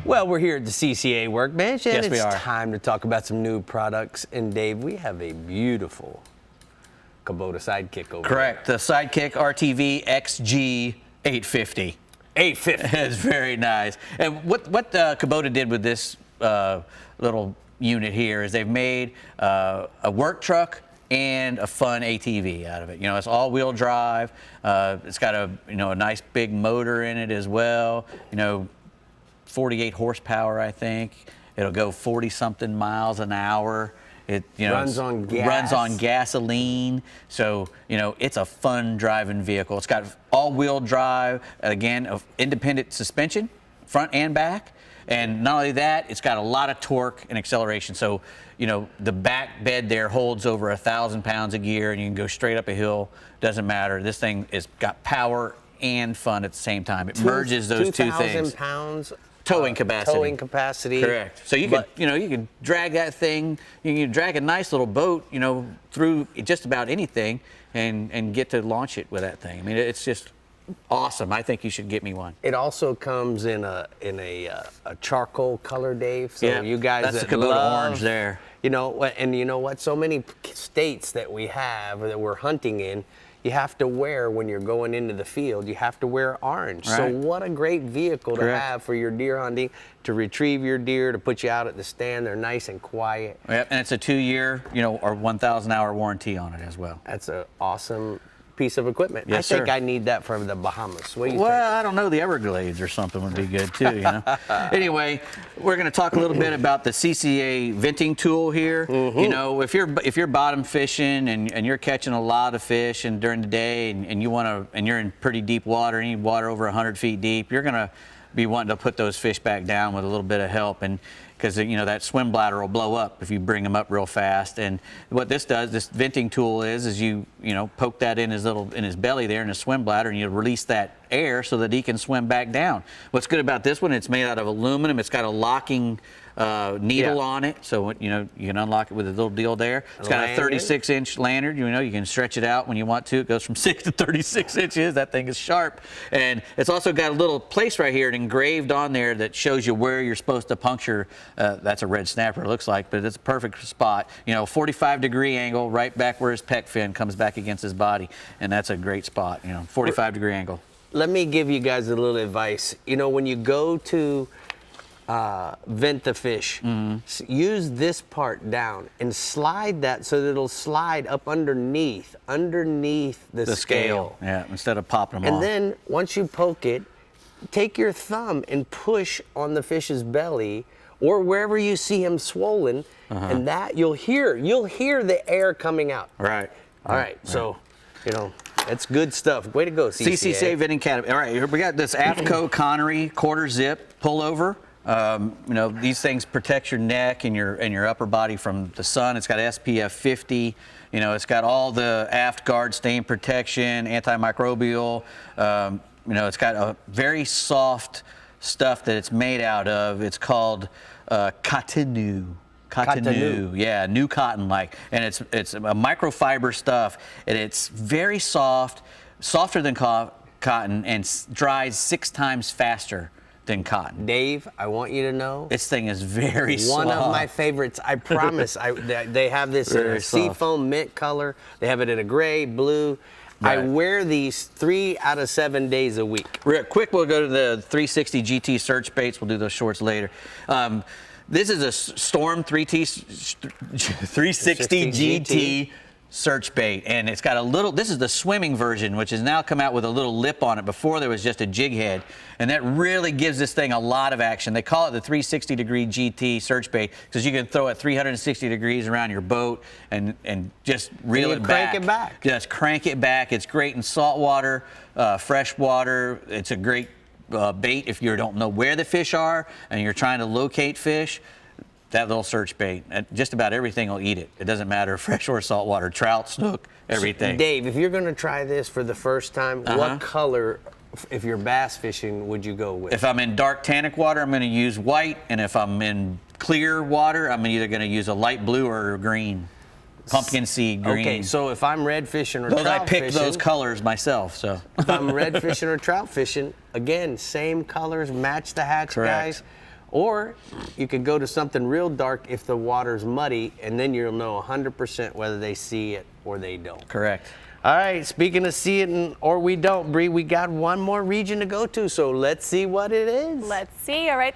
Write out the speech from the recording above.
Well, we're here at the CCA Workbench, and Yes, we it's are. time to talk about some new products. And Dave, we have a beautiful Kubota Sidekick over Correct. The Sidekick RTV XG 850. 850. It's very nice. And what Kubota did with this little unit here is they've made a work truck and a fun ATV out of it. You know, it's all-wheel drive. It's got a a nice big motor in it as well. 48 horsepower, I think. It'll go 40-something miles an hour. It runs on gas. Runs on gasoline. So it's a fun driving vehicle. It's got all-wheel drive, again, of independent suspension, front and back. And not only that, it's got a lot of torque and acceleration. So the back bed there holds over 1,000 pounds of gear, and you can go straight up a hill. Doesn't matter. This thing has got power and fun at the same time. It merges those two things. 2,000 pounds. Towing capacity. Towing capacity. Correct. So you can drag that thing. You can drag a nice little boat, through just about anything, and get to launch it with that thing. I mean, it's just awesome. I think you should get me one. It also comes in a charcoal color, Dave. So yeah, you guys that's that the Kubota love, orange there. And you know what? So many states that we have that we're hunting in, you have to wear when you're going into the field. You have to wear orange. Right. So what a great vehicle Correct. to have for your deer hunting, to retrieve your deer, to put you out at the stand. They're nice and quiet. Yep, and it's a 2-year, or 1,000-hour warranty on it as well. That's an awesome piece of equipment. Yes, I think sir. I need that for the Bahamas. What do you think? Well, I don't know. The Everglades or something would be good too. Anyway, we're going to talk a little bit about the CCA venting tool here. Mm-hmm. If you're bottom fishing and you're catching a lot of fish and during the day and you're in pretty deep water, and you need water over 100 feet deep, you're going to be wanting to put those fish back down with a little bit of help, and because that swim bladder will blow up if you bring them up real fast. And what this venting tool is you poke that in his belly there in his swim bladder, and you release that air so that he can swim back down. What's good about this one? It's made out of aluminum. It's got a locking needle on it, so you can unlock it with a little deal there. It's got a 36-inch lanyard. You can stretch it out when you want to. It goes from 6 to 36 inches. That thing is sharp, and it's also got a little place right here engraved on there that shows you where you're supposed to puncture. That's a red snapper, it looks like, but it's a perfect spot. 45-degree angle, right back where his pec fin comes back against his body, and that's a great spot. 45-degree angle. Let me give you guys a little advice. When you go to vent the fish, use this part down and slide that so that it'll slide up underneath the scale. Yeah, instead of popping them off. And then once you poke it, take your thumb and push on the fish's belly or wherever you see him swollen, and that you'll hear the air coming out. Right. All right. So, that's good stuff. Way to go, CCA. CCA Venting Academy. All right, here we got this AFCO Connery quarter zip pullover. These things protect your neck and your upper body from the sun. It's got SPF 50. It's got all the aft guard stain protection, antimicrobial. It's got a very soft stuff that it's made out of. It's called Cotonou. Yeah, new cotton-like, and it's a microfiber stuff, and it's very soft, softer than cotton, and dries 6 times faster than cotton. Dave, I want you to know this thing is very one soft. of my favorites. I promise. They have this in a seafoam mint color. They have it in a gray, blue. Right. I wear these 3 out of 7 days a week. Real quick, we'll go to the 360 GT search baits. We'll do those shorts later. This is a Storm 360 GT search bait, and it's got a little, this is the swimming version, which has now come out with a little lip on it. Before there was just a jig head, and that really gives this thing a lot of action. They call it the 360-degree GT search bait because you can throw it 360 degrees around your boat and just reel it back. Crank it back. Just crank it back. It's great in saltwater, freshwater. It's a great bait if you don't know where the fish are and you're trying to locate fish. That little search bait, just about everything will eat it. It doesn't matter, fresh or saltwater, trout, snook, everything. Dave, if you're going to try this for the first time, what color, if you're bass fishing, would you go with? If I'm in dark tannic water, I'm going to use white, and if I'm in clear water, I'm either going to use a light blue or green. Pumpkin seed green. Okay, so if I'm red fishing or trout fishing. I picked those colors myself, so. If I'm red fishing or trout fishing, again, same colors, match the hatch, Correct. guys. Or you could go to something real dark if the water's muddy, and then you'll know 100% whether they see it or they don't. Correct. All right, speaking of see it or we don't, Brie, we got one more region to go to, so let's see what it is. Let's see. All right.